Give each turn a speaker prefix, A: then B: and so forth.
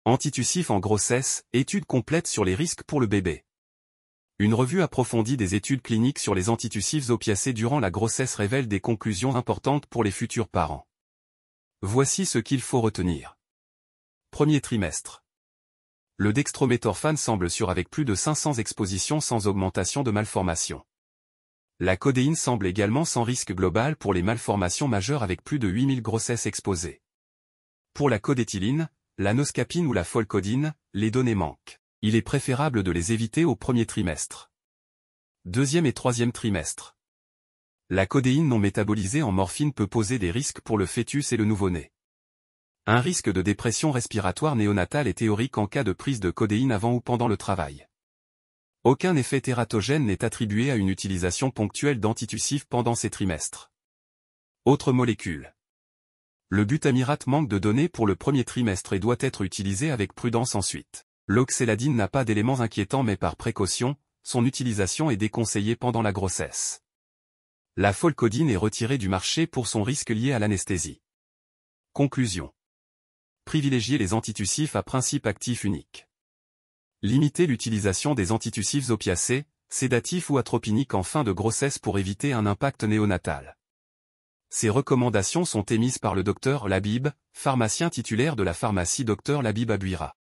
A: Antitussifs en grossesse, étude complète sur les risques pour le bébé. Une revue approfondie des études cliniques sur les antitussifs opiacés durant la grossesse révèle des conclusions importantes pour les futurs parents. Voici ce qu'il faut retenir. Premier trimestre. Le dextrométhorphane semble sûr avec plus de 500 expositions sans augmentation de malformations. La codéine semble également sans risque global pour les malformations majeures avec plus de 8000 grossesses exposées. Pour la codéthyline, la noscapine ou la folcodine, les données manquent. Il est préférable de les éviter au premier trimestre. Deuxième et troisième trimestre. La codéine non métabolisée en morphine peut poser des risques pour le fœtus et le nouveau-né. Un risque de dépression respiratoire néonatale est théorique en cas de prise de codéine avant ou pendant le travail. Aucun effet tératogène n'est attribué à une utilisation ponctuelle d'antitussifs pendant ces trimestres. Autre molécule. Le butamirate manque de données pour le premier trimestre et doit être utilisé avec prudence ensuite. L'oxéladine n'a pas d'éléments inquiétants mais par précaution, son utilisation est déconseillée pendant la grossesse. La folcodine est retirée du marché pour son risque lié à l'anesthésie. Conclusion. Privilégier les antitussifs à principe actif unique. Limiter l'utilisation des antitussifs opiacés, sédatifs ou atropiniques en fin de grossesse pour éviter un impact néonatal. Ces recommandations sont émises par le Dr Labib, pharmacien titulaire de la pharmacie Dr Labib à Buira.